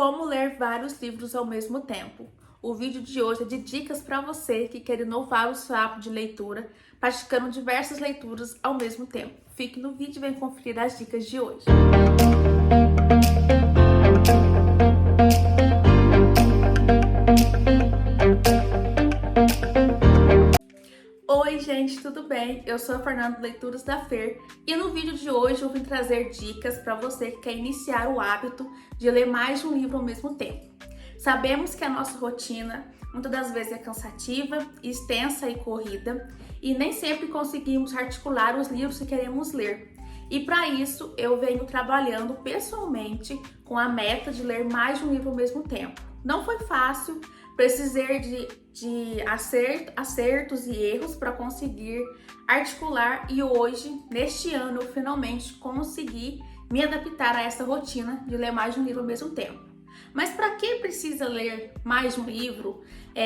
Como ler vários livros ao mesmo tempo. O vídeo de hoje é de dicas para você que quer inovar o seu hábito de leitura, praticando diversas leituras ao mesmo tempo. Fique no vídeo e vem conferir as dicas de hoje. Oi gente, tudo bem? Eu sou a Fernanda do Leituras da Fer e no vídeo de hoje eu vim trazer dicas para você que quer iniciar o hábito de ler mais de um livro ao mesmo tempo. Sabemos que a nossa rotina muitas das vezes é cansativa, extensa e corrida e nem sempre conseguimos articular os livros que queremos ler. E para isso eu venho trabalhando pessoalmente com a meta de ler mais de um livro ao mesmo tempo. Não foi fácil, precisei de acertos e erros para conseguir articular e hoje, neste ano, eu finalmente consegui me adaptar a essa rotina de ler mais de um livro ao mesmo tempo. Mas para quem precisa ler mais de um livro,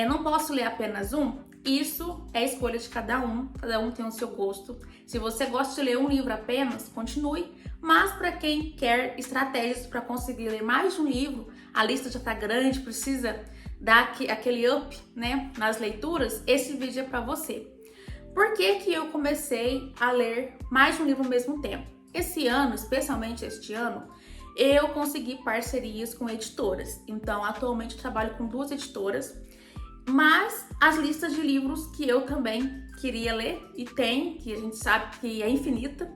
não posso ler apenas um? Isso é escolha de cada um tem o seu gosto. Se você gosta de ler um livro apenas, continue. Mas para quem quer estratégias para conseguir ler mais de um livro, a lista já está grande, precisa dar aquele up, nas leituras, esse vídeo é para você. Por que que eu comecei a ler mais de um livro ao mesmo tempo? Esse ano, especialmente este ano, eu consegui parcerias com editoras. Então, atualmente eu trabalho com 2 editoras, mas as listas de livros que eu também queria ler e tem, que a gente sabe que é infinita.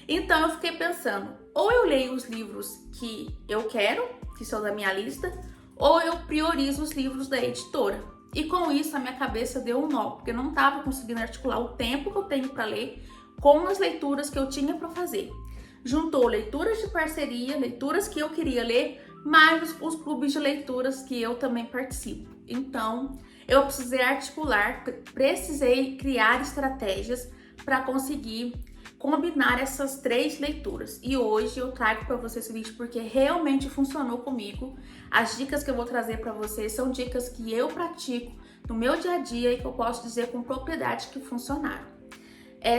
Então, eu fiquei pensando, ou eu leio os livros que eu quero, que são da minha lista, ou eu priorizo os livros da editora. E com isso a minha cabeça deu um nó, porque eu não estava conseguindo articular o tempo que eu tenho para ler com as leituras que eu tinha para fazer. Juntou leituras de parceria, leituras que eu queria ler, mais os clubes de leituras que eu também participo. Então, eu precisei articular, precisei criar estratégias para conseguir combinar essas 3 leituras. E hoje eu trago para você esse vídeo porque realmente funcionou comigo. As dicas que eu vou trazer para vocês são dicas que eu pratico no meu dia a dia e que eu posso dizer com propriedade que funcionaram.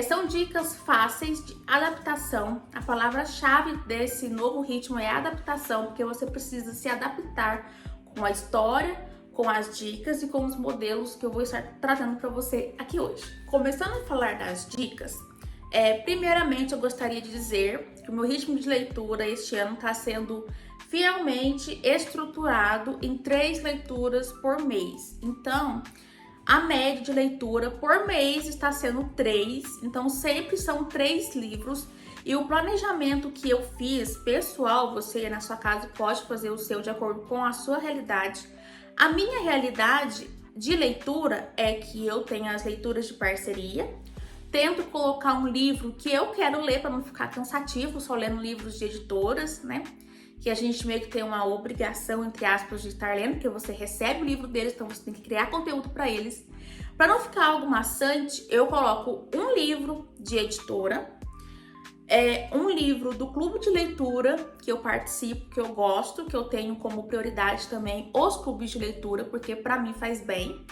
São dicas fáceis de adaptação. A palavra-chave desse novo ritmo é adaptação, porque você precisa se adaptar com a história, com as dicas e com os modelos que eu vou estar trazendo para você aqui hoje. Começando a falar das dicas, primeiramente eu gostaria de dizer que o meu ritmo de leitura este ano está sendo fielmente estruturado em 3 leituras por mês. Então, a média de leitura por mês está sendo 3, então sempre são 3 livros. E o planejamento que eu fiz, pessoal, você na sua casa pode fazer o seu de acordo com a sua realidade. A minha realidade de leitura é que eu tenho as leituras de parceria, tento colocar um livro que eu quero ler para não ficar cansativo, só lendo livros de editoras, que a gente meio que tem uma obrigação, entre aspas, de estar lendo, porque você recebe o livro deles, então você tem que criar conteúdo para eles. Para não ficar algo maçante, eu coloco um livro de editora, um livro do clube de leitura que eu participo, que eu gosto, que eu tenho como prioridade também os clubes de leitura, porque para mim faz bem.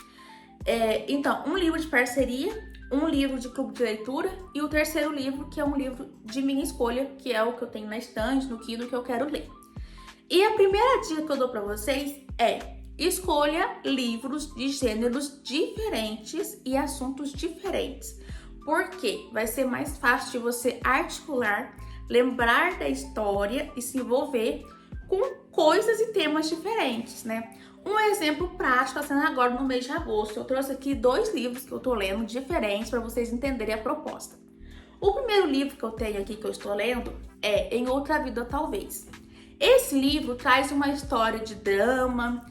Então, um livro de parceria, um livro de clube de leitura e o terceiro livro, que é um livro de minha escolha, que é o que eu tenho na estante, no Kindle, que eu quero ler. E a primeira dica que eu dou para vocês é: escolha livros de gêneros diferentes e assuntos diferentes. Porque vai ser mais fácil de você articular, lembrar da história e se envolver com coisas e temas diferentes, Um exemplo prático, sendo agora no mês de agosto, eu trouxe aqui 2 livros que eu tô lendo diferentes para vocês entenderem a proposta. O primeiro livro que eu tenho aqui, que eu estou lendo, é Em Outra Vida Talvez. Esse livro traz uma história de drama,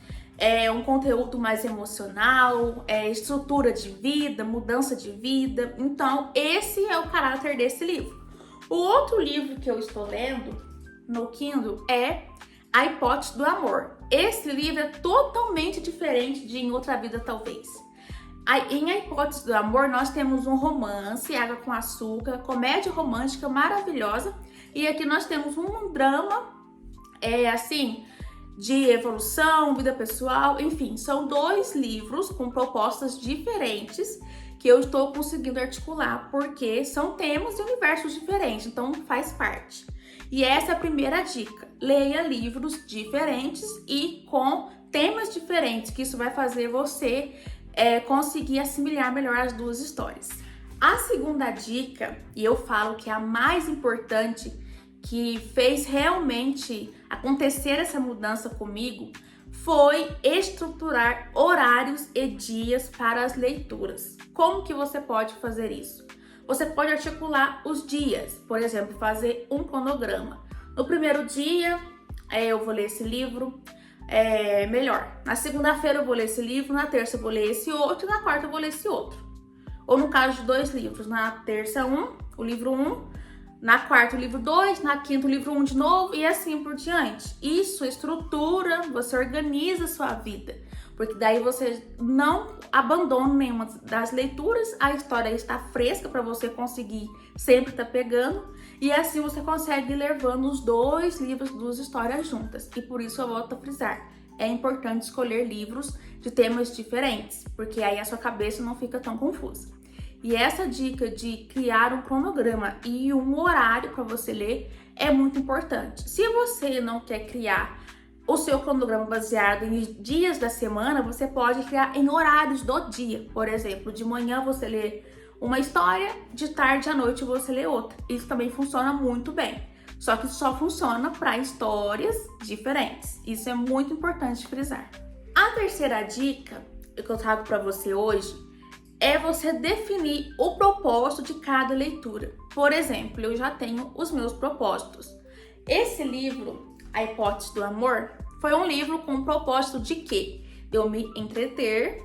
um conteúdo mais emocional, estrutura de vida, mudança de vida. Então, esse é o caráter desse livro. O outro livro que eu estou lendo no Kindle é A Hipótese do Amor. Esse livro é totalmente diferente de Em Outra Vida Talvez. Em A Hipótese do Amor, nós temos um romance, água com açúcar, comédia romântica maravilhosa. E aqui nós temos um drama, de evolução, vida pessoal, enfim. São 2 livros com propostas diferentes que eu estou conseguindo articular, porque são temas e universos diferentes, então faz parte. E essa é a primeira dica. Leia livros diferentes e com temas diferentes, que isso vai fazer você conseguir assimilar melhor as duas histórias. A segunda dica, e eu falo que é a mais importante, que fez realmente acontecer essa mudança comigo, foi estruturar horários e dias para as leituras. Como que você pode fazer isso? Você pode articular os dias, por exemplo, fazer um cronograma. No primeiro dia, eu vou ler esse livro, melhor. Na segunda-feira eu vou ler esse livro, na terça eu vou ler esse outro, e na quarta eu vou ler esse outro. Ou no caso de 2 livros, na terça o livro 1, na quarta o livro 2, na quinta o livro 1 de novo e assim por diante. Isso estrutura, você organiza a sua vida, porque daí você não abandona nenhuma das leituras, a história está fresca para você conseguir sempre estar pegando, e assim você consegue ir levando os 2 livros, 2 histórias juntas. E por isso eu volto a frisar, é importante escolher livros de temas diferentes, porque aí a sua cabeça não fica tão confusa. E essa dica de criar um cronograma e um horário para você ler é muito importante. Se você não quer criar o seu cronograma baseado em dias da semana, você pode criar em horários do dia. Por exemplo, de manhã você lê uma história, de tarde à noite você lê outra. Isso também funciona muito bem. Só que só funciona para histórias diferentes. Isso é muito importante frisar. A terceira dica que eu trago para você hoje é você definir o propósito de cada leitura. Por exemplo, eu já tenho os meus propósitos. Esse livro, A Hipótese do Amor, foi um livro com o propósito de quê? De eu me entreter.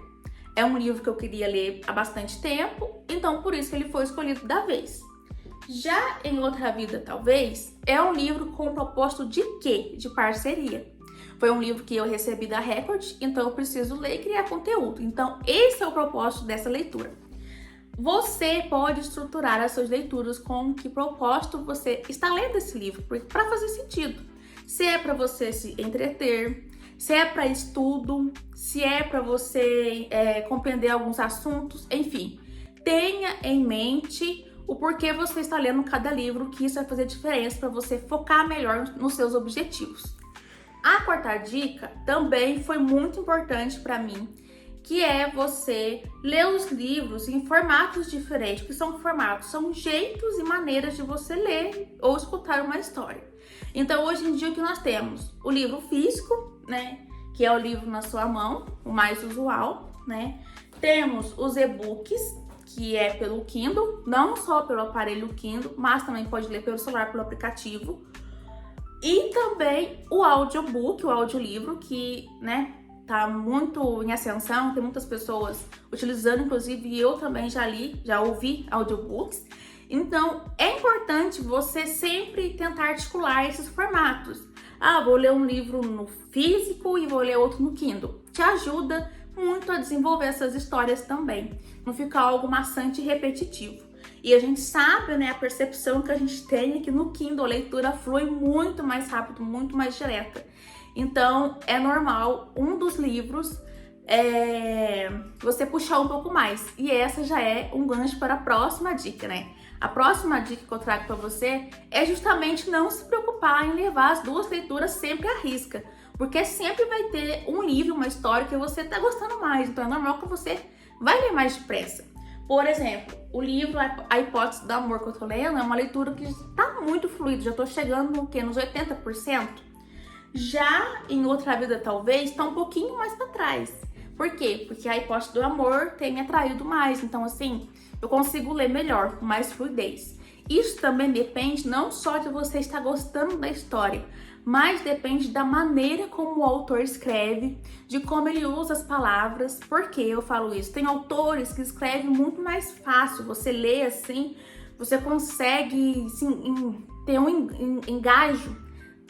É um livro que eu queria ler há bastante tempo, então por isso que ele foi escolhido da vez. Já Em Outra Vida, Talvez, é um livro com o propósito de quê? De parceria. Foi um livro que eu recebi da Record, então eu preciso ler e criar conteúdo. Então, esse é o propósito dessa leitura. Você pode estruturar as suas leituras com que propósito você está lendo esse livro, para fazer sentido. Se é para você se entreter, se é para estudo, se é para você compreender alguns assuntos, enfim. Tenha em mente o porquê você está lendo cada livro, que isso vai fazer diferença para você focar melhor nos seus objetivos. A quarta dica também foi muito importante para mim, que é você ler os livros em formatos diferentes. Que são formatos? São jeitos e maneiras de você ler ou escutar uma história. Então, hoje em dia, o que nós temos? O livro físico, né? Que é o livro na sua mão, o mais usual, né? Temos os e-books, que é pelo Kindle, não só pelo aparelho Kindle, mas também pode ler pelo celular, pelo aplicativo. E também o audiobook, o audiolivro, que, né, tá muito em ascensão, tem muitas pessoas utilizando, inclusive eu também já ouvi audiobooks. Então, é importante você sempre tentar articular esses formatos. Ah, vou ler um livro no físico e vou ler outro no Kindle. Te ajuda muito a desenvolver essas histórias também. Não fica algo maçante e repetitivo. E a gente sabe, né, a percepção que a gente tem é que no Kindle a leitura flui muito mais rápido, muito mais direta. Então, é normal um dos livros você puxar um pouco mais. E essa já é um gancho para a próxima dica, né? A próxima dica que eu trago para você é justamente não se preocupar em levar as 2 leituras sempre à risca. Porque sempre vai ter um livro, uma história que você tá gostando mais. Então, é normal que você vai ler mais depressa. Por exemplo, o livro A Hipótese do Amor que eu tô lendo é uma leitura que está muito fluida, já tô chegando no quê? Nos 80%. Já Em Outra Vida, Talvez, tá um pouquinho mais para trás. Por quê? Porque A Hipótese do Amor tem me atraído mais, então assim, eu consigo ler melhor, com mais fluidez. Isso também depende não só de você estar gostando da história, mas depende da maneira como o autor escreve, de como ele usa as palavras. Por que eu falo isso? Tem autores que escrevem muito mais fácil, você lê assim, você consegue assim, ter um engajo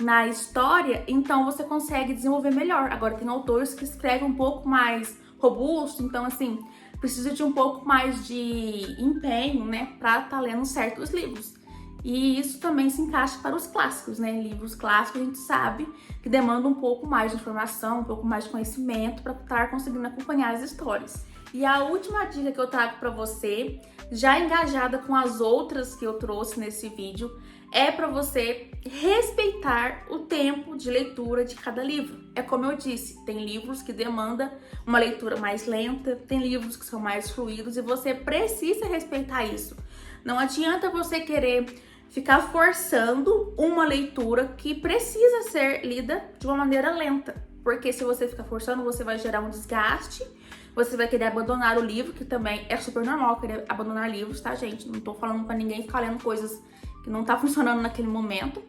na história, então você consegue desenvolver melhor. Agora tem autores que escrevem um pouco mais robusto, então assim, precisa de um pouco mais de empenho, né, para estar lendo certos livros. E isso também se encaixa para os clássicos, né? Livros clássicos a gente sabe que demandam um pouco mais de informação, um pouco mais de conhecimento para estar conseguindo acompanhar as histórias. E a última dica que eu trago para você, já engajada com as outras que eu trouxe nesse vídeo, é para você respeitar o tempo de leitura de cada livro. É como eu disse, tem livros que demandam uma leitura mais lenta, tem livros que são mais fluidos e você precisa respeitar isso. Não adianta você querer ficar forçando uma leitura que precisa ser lida de uma maneira lenta, porque se você ficar forçando, você vai gerar um desgaste, você vai querer abandonar o livro, que também é super normal querer abandonar livros, tá, gente? Não tô falando pra ninguém ficar lendo coisas que não tá funcionando naquele momento,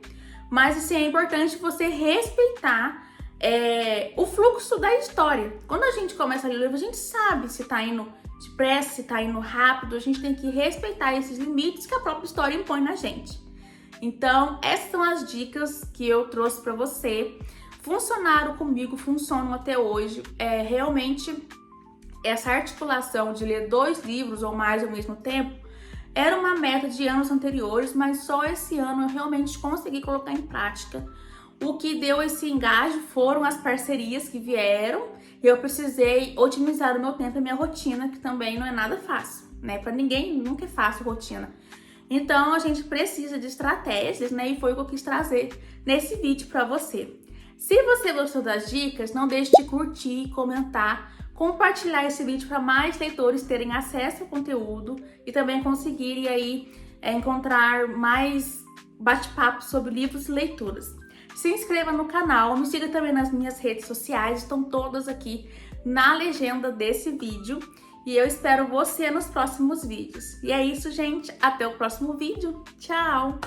mas assim, é importante você respeitar o fluxo da história. Quando a gente começa a ler o livro, a gente sabe se tá indo depressa, se tá indo rápido, a gente tem que respeitar esses limites que a própria história impõe na gente. Então, essas são as dicas que eu trouxe pra você. Funcionaram comigo, funcionam até hoje. Realmente, essa articulação de ler 2 livros ou mais ao mesmo tempo era uma meta de anos anteriores, mas só esse ano eu realmente consegui colocar em prática. O que deu esse engajo foram as parcerias que vieram e eu precisei otimizar o meu tempo e a minha rotina, que também não é nada fácil, né? Para ninguém nunca é fácil rotina. Então a gente precisa de estratégias, né? E foi o que eu quis trazer nesse vídeo para você. Se você gostou das dicas, não deixe de curtir, comentar, compartilhar esse vídeo para mais leitores terem acesso ao conteúdo e também conseguirem aí encontrar mais bate-papo sobre livros e leituras. Se inscreva no canal, me siga também nas minhas redes sociais, estão todas aqui na legenda desse vídeo. E eu espero você nos próximos vídeos. E é isso, gente. Até o próximo vídeo. Tchau!